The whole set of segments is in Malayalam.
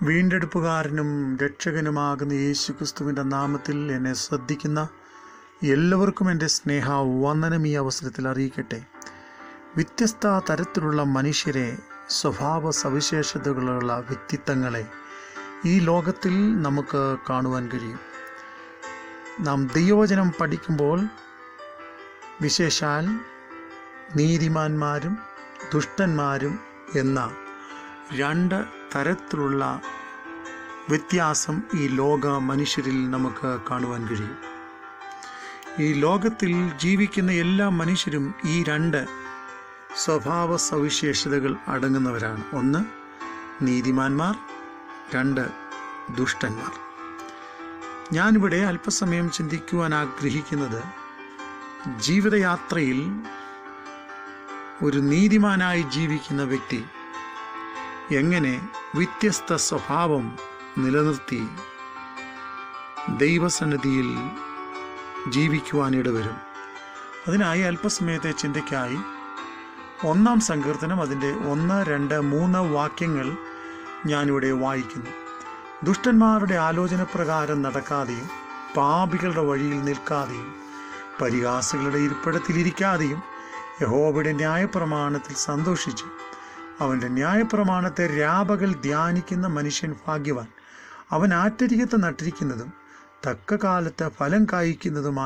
വീണ്ടെടുപ്പുകാരനും രക്ഷകനുമാകുന്ന യേശുക്രിസ്തുവിൻ്റെ നാമത്തിൽ എന്നെ ശ്രദ്ധിക്കുന്ന എല്ലാവർക്കും എൻ്റെ സ്നേഹവന്ദനം ഈ അവസരത്തിൽ അറിയിക്കട്ടെ. വ്യത്യസ്ത തരത്തിലുള്ള മനുഷ്യരെ, സ്വഭാവ സവിശേഷതകളുള്ള വ്യക്തിത്വങ്ങളെ ഈ ലോകത്തിൽ നമുക്ക് കാണുവാൻ കഴിയും. നാം ദൈവവചനം പഠിക്കുമ്പോൾ വിശേഷാൽ നീതിമാന്മാരും ദുഷ്ടന്മാരും എന്ന രണ്ട് തരത്തിലുള്ള വ്യത്യാസം ഈ ലോക മനുഷ്യരിൽ നമുക്ക് കാണുവാൻ കഴിയും. ഈ ലോകത്തിൽ ജീവിക്കുന്ന എല്ലാ മനുഷ്യരും ഈ രണ്ട് സ്വഭാവ സവിശേഷതകൾ അടങ്ങുന്നവരാണ്. ഒന്ന് നീതിമാന്മാർ, രണ്ട് ദുഷ്ടന്മാർ. ഞാനിവിടെ അല്പസമയം ചിന്തിക്കുവാൻ ആഗ്രഹിക്കുന്നത് ജീവിതയാത്രയിൽ ഒരു നീതിമാനായി ജീവിക്കുന്ന വ്യക്തി എങ്ങനെ വ്യത്യസ്ത സ്വഭാവം നിലനിർത്തി ദൈവസന്നിധിയിൽ ജീവിക്കുവാനിടവരും. അതിനായി അല്പസമയത്തെ ചിന്തയ്ക്കായി 1-ാം സങ്കീർത്തനം അതിൻ്റെ 1, 2, 3 വാക്യങ്ങൾ ഞാനിവിടെ വായിക്കുന്നു. ദുഷ്ടന്മാരുടെ ആലോചന പ്രകാരം നടക്കാതെയും പാപികളുടെ വഴിയിൽ നിൽക്കാതെയും പരിഹാസികളുടെ ഇരിപ്പിടത്തിലിരിക്കാതെയും യഹോവയുടെ ന്യായപ്രമാണത്തിൽ സന്തോഷിച്ചു അവൻ്റെ ന്യായപ്രമാണത്തെ രാപകൽ ധ്യാനിക്കുന്ന മനുഷ്യൻ ഭാഗ്യവാൻ. അവൻ ആറ്റരികത്ത് നട്ടിരിക്കുന്നതും തക്ക കാലത്ത് ഫലം കായ്ക്കുന്നതും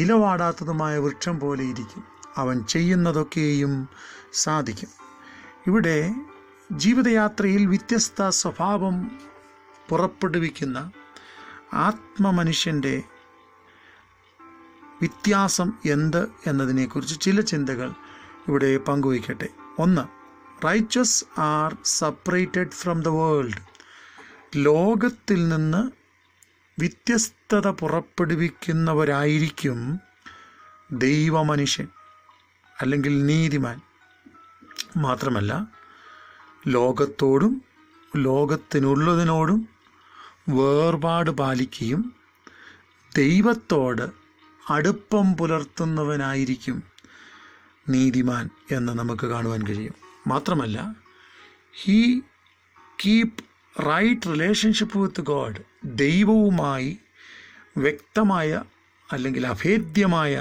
ഇലവാടാത്തതുമായ വൃക്ഷം പോലെ ഇരിക്കും. അവൻ ചെയ്യുന്നതൊക്കെയും സാധിക്കും. ഇവിടെ ജീവിതയാത്രയിൽ വ്യത്യസ്ത സ്വഭാവം പുറപ്പെടുവിക്കുന്ന ആത്മമനുഷ്യൻ്റെ വ്യത്യാസം എന്ത് എന്നതിനെക്കുറിച്ച് ചില ചിന്തകൾ ഇവിടെ പങ്കുവയ്ക്കട്ടെ. 1. Righteous R separated from the world. ലോകത്തിൽ നിന്ന് വ്യത്യസ്തത പുറപ്പെടുവിക്കുന്നവരായിരിക്കും ദൈവമനുഷ്യൻ അല്ലെങ്കിൽ നീതിമാൻ. മാത്രമല്ല, ലോകത്തോടും ലോകത്തിനുള്ളതിനോടും വേർപാട് പാലിക്കുകയും ദൈവത്തോട് അടുപ്പം പുലർത്തുന്നവനായിരിക്കും നീതിമാൻ എന്ന് നമുക്ക് കാണുവാൻ കഴിയും. മാത്രമല്ല, he keep right relationship with God. ദൈവവുമായി വ്യക്തമായ അല്ലെങ്കിൽ അഭേദ്യമായ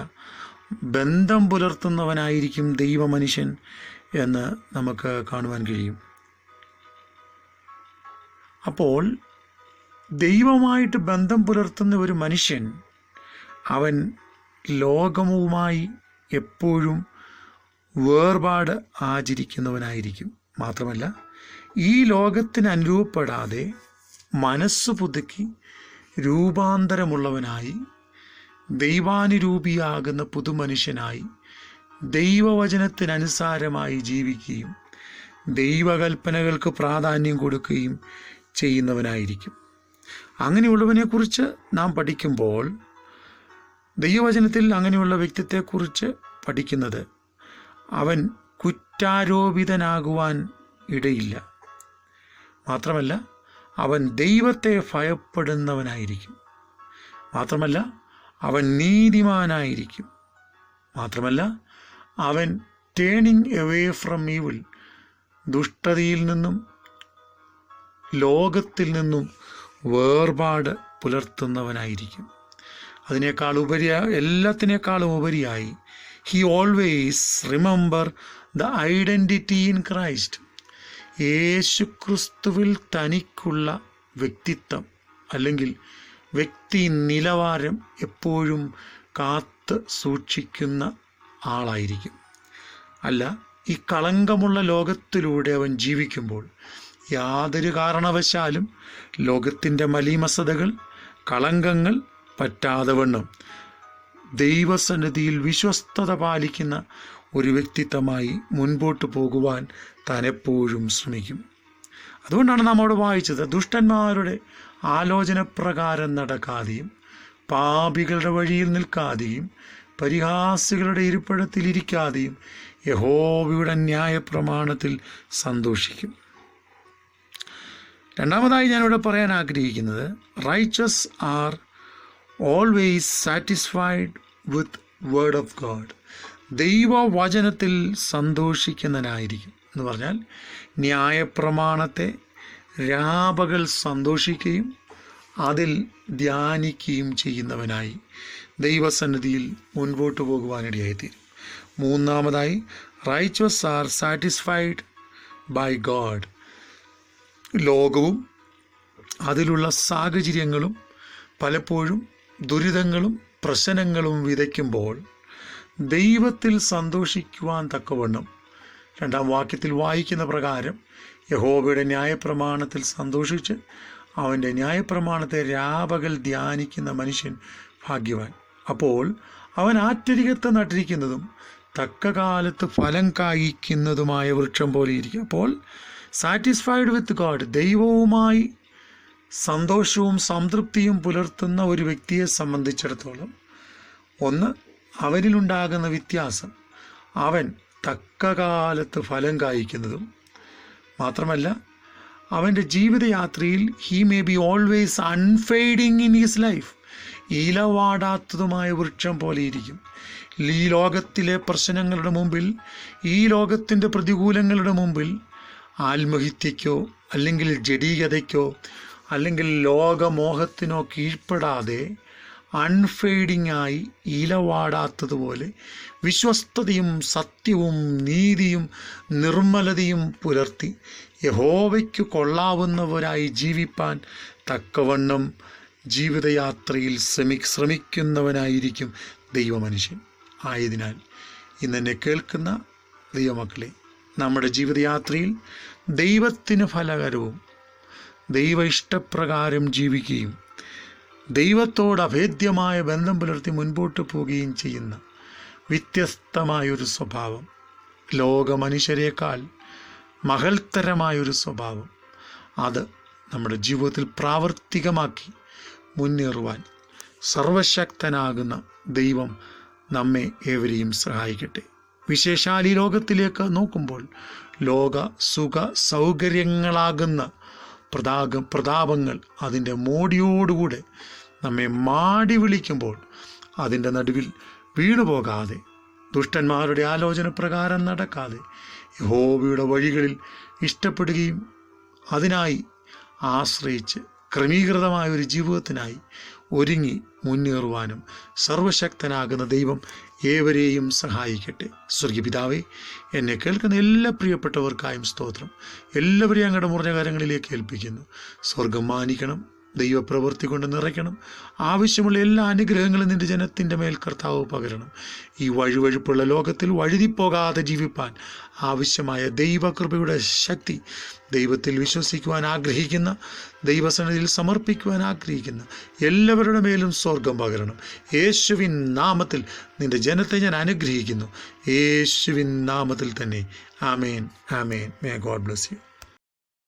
ബന്ധം പുലർത്തുന്നവനായിരിക്കും ദൈവമനുഷ്യൻ എന്ന് നമുക്ക് കാണുവാൻ കഴിയും. അപ്പോൾ ദൈവമായിട്ട് ബന്ധം പുലർത്തുന്ന ഒരു മനുഷ്യൻ അവൻ ലോകവുമായി എപ്പോഴും വേർപാട് ആചരിക്കുന്നവനായിരിക്കും. മാത്രമല്ല, ഈ ലോകത്തിന് അനുരൂപപ്പെടാതെ മനസ്സ് പുതുക്കി രൂപാന്തരമുള്ളവനായി ദൈവാനുരൂപിയാകുന്ന പുതുമനുഷ്യനായി ദൈവവചനത്തിനനുസാരമായി ജീവിക്കുകയും ദൈവകൽപ്പനകൾക്ക് പ്രാധാന്യം കൊടുക്കുകയും ചെയ്യുന്നവനായിരിക്കും. അങ്ങനെയുള്ളവനെക്കുറിച്ച് നാം പഠിക്കുമ്പോൾ ദൈവവചനത്തിൽ അങ്ങനെയുള്ള വ്യക്തിത്വത്തെക്കുറിച്ച് പഠിക്കുന്നത് അവൻ കുറ്റാരോപിതനാകുവാൻ ഇടയില്ല. മാത്രമല്ല, അവൻ ദൈവത്തെ ഭയപ്പെടുന്നവനായിരിക്കും. മാത്രമല്ല, അവൻ നീതിമാനായിരിക്കും. മാത്രമല്ല, അവൻ ടേണിങ് എവേ ഫ്രം ഈവിൾ, ദുഷ്ടതയിൽ നിന്നും ലോകത്തിൽ നിന്നും വേർപാട് പുലർത്തുന്നവനായിരിക്കും. എല്ലാത്തിനേക്കാളും ഉപരിയായി he always remember the identity in Christ. യേശുക്രിസ്തുവിൽ തനിക്കുള്ള വ്യക്തിത്വം അല്ലെങ്കിൽ വ്യക്തി നിലവാരം എപ്പോഴും കാത്ത് സൂക്ഷിക്കുന്ന ആളായിരിക്കും. അല്ല, ഈ കളങ്കമുള്ള ലോകത്തിലൂടെ അവൻ ജീവിക്കുമ്പോൾ യാതൊരു കാരണവശാലും ലോകത്തിൻ്റെ മലീമസതകൾ, കളങ്കങ്ങൾ പറ്റാതെ വണ്ണം ദൈവസന്നിധിയിൽ വിശ്വസ്തത പാലിക്കുന്ന ഒരു വ്യക്തിത്വമായി മുൻപോട്ട് പോകുവാൻ താൻ എപ്പോഴും ശ്രമിക്കും. അതുകൊണ്ടാണ് നാം അവിടെ വായിച്ചത്, ദുഷ്ടന്മാരുടെ ആലോചന പ്രകാരം നടക്കാതെയും പാപികളുടെ വഴിയിൽ നിൽക്കാതെയും പരിഹാസികളുടെ ഇരിപ്പിടത്തിലിരിക്കാതെയും യഹോവയുടെ ന്യായപ്രമാണത്തിൽ സന്തോഷിക്കും. രണ്ടാമതായി ഞാനിവിടെ പറയാൻ ആഗ്രഹിക്കുന്നത്, righteous are always satisfied with word of God. ദൈവവചനത്തിൽ സന്തോഷിക്കുന്നവനായിരിക്കും. എന്ന് പറഞ്ഞാൽ ന്യായപ്രമാണത്തെ രാപകൽ സന്തോഷിക്കുകയും അതിൽ ധ്യാനിക്കുകയും ചെയ്യുന്നവനായി ദൈവസന്നിധിയിൽ മുൻപോട്ട് പോകുവാനിടയായിത്തീരും. മൂന്നാമതായി, riches are satisfied by God. ലോകവും അതിലുള്ള സാഹചര്യങ്ങളും പലപ്പോഴും ദുരിതങ്ങളും പ്രശ്നങ്ങളും വിതയ്ക്കുമ്പോൾ ദൈവത്തിൽ സന്തോഷിക്കുവാൻ തക്കവണ്ണം 2-ാം വാക്യത്തിൽ വായിക്കുന്ന പ്രകാരം യഹോവയുടെ ന്യായപ്രമാണത്തിൽ സന്തോഷിച്ച് അവൻ്റെ ന്യായപ്രമാണത്തെ രാപകൽ ധ്യാനിക്കുന്ന മനുഷ്യൻ ഭാഗ്യവാൻ. അപ്പോൾ അവൻ ആറ്റരികത്ത് നട്ടിരിക്കുന്നതും തക്ക കാലത്ത് ഫലം കായ്ക്കുന്നതുമായ വൃക്ഷം പോലെ ഇരിക്കും. അപ്പോൾ സാറ്റിസ്ഫൈഡ് വിത്ത് ഗോഡ്, ദൈവവുമായി സന്തോഷവും സംതൃപ്തിയും പുലർത്തുന്ന ഒരു വ്യക്തിയെ സംബന്ധിച്ചിടത്തോളം, ഒന്ന്, അവനിലുണ്ടാകുന്ന വ്യത്യാസം അവൻ തക്ക കാലത്ത് ഫലം കായ്ക്കുന്നതും മാത്രമല്ല, അവൻ്റെ ജീവിതയാത്രയിൽ he may be always unfading in his life, ഇലവാടാത്തതുമായ വൃക്ഷം പോലെ ഇരിക്കും. ഈ ലോകത്തിലെ പ്രശ്നങ്ങളുടെ മുമ്പിൽ, ഈ ലോകത്തിൻ്റെ പ്രതികൂലങ്ങളുടെ മുമ്പിൽ ആത്മഹത്യയ്ക്കോ അല്ലെങ്കിൽ ജഡീകതയ്ക്കോ അല്ലെങ്കിൽ ലോകമോഹത്തിനോ കീഴ്പ്പെടാതെ അൺഫെയ്ഡിങ് ആയി ഇലവാടാത്തതുപോലെ വിശ്വസ്തതയും സത്യവും നീതിയും നിർമ്മലതയും പുലർത്തി യഹോവയ്ക്ക് കൊള്ളാവുന്നവരായി ജീവിപ്പാൻ തക്കവണ്ണം ജീവിതയാത്രയിൽ ശ്രമിക്കുന്നവനായിരിക്കും ദൈവമനുഷ്യൻ. ആയതിനാൽ ഇന്നെന്നെ കേൾക്കുന്ന ദൈവമക്കളെ, നമ്മുടെ ജീവിതയാത്രയിൽ ദൈവത്തിന് ഫലകരവും ദൈവ ഇഷ്ടപ്രകാരം ജീവിക്കുകയും ദൈവത്തോട് അഭേദ്യമായ ബന്ധം പുലർത്തി മുൻപോട്ട് പോവുകയും ചെയ്യുന്ന വ്യത്യസ്തമായൊരു സ്വഭാവം, ലോകമനുഷ്യരെക്കാൾ മഹൽത്തരമായൊരു സ്വഭാവം, അത് നമ്മുടെ ജീവിതത്തിൽ പ്രാവർത്തികമാക്കി മുന്നേറുവാൻ സർവശക്തനാകുന്ന ദൈവം നമ്മെ ഏവരെയും സഹായിക്കട്ടെ. വിശേഷാൽ ഈ ലോകത്തിലേക്ക് നോക്കുമ്പോൾ ലോക സുഖ സൗകര്യങ്ങളാകുന്ന പ്രതാപങ്ങൾ അതിൻ്റെ മോടിയോടുകൂടെ നമ്മെ മാടി വിളിക്കുമ്പോൾ അതിൻ്റെ നടുവിൽ വീണുപോകാതെ, ദുഷ്ടന്മാരുടെ ആലോചന പ്രകാരം നടക്കാതെ, യഹോവയുടെ വഴികളിൽ ഇഷ്ടപ്പെടുകയും അതിനായി ആശ്രയിച്ച് ക്രമീകൃതമായ ഒരു ജീവിതത്തിനായി ഒരുങ്ങി മുന്നേറുവാനും സർവശക്തനാകുന്ന ദൈവം ഏവരെയും സഹായിക്കട്ടെ. സ്വർഗീയപിതാവേ, എന്നെ കേൾക്കുന്ന എല്ലാ പ്രിയപ്പെട്ടവർക്കായും സ്തോത്രം. എല്ലാവരെയും അങ്ങയുടെ മുറിഞ്ഞ കാര്യങ്ങളിലേക്ക് ഏൽപ്പിക്കുന്നു. സ്വർഗം മാനിക്കണം, ദൈവപ്രവൃത്തി കൊണ്ട് നിറയ്ക്കണം. ആവശ്യമുള്ള എല്ലാ അനുഗ്രഹങ്ങളും നിൻ്റെ ജനത്തിൻ്റെ മേൽ കർത്താവ് പകരണം. ഈ വഴുവഴുപ്പുള്ള ലോകത്തിൽ വഴുതിപ്പോകാതെ ജീവിപ്പാൻ ആവശ്യമായ ദൈവകൃപയുടെ ശക്തി ദൈവത്തിൽ വിശ്വസിക്കുവാൻ ആഗ്രഹിക്കുന്ന, ദൈവസന്നിധിയിൽ സമർപ്പിക്കുവാൻ ആഗ്രഹിക്കുന്ന എല്ലാവരുടെ മേലും സ്വർഗം പകരണം. യേശുവിൻ നാമത്തിൽ നിൻ്റെ ജനത്തെ ഞാൻ അനുഗ്രഹിക്കുന്നു. യേശുവിൻ നാമത്തിൽ തന്നെ. ആമേൻ, ആമേൻ. May God bless U.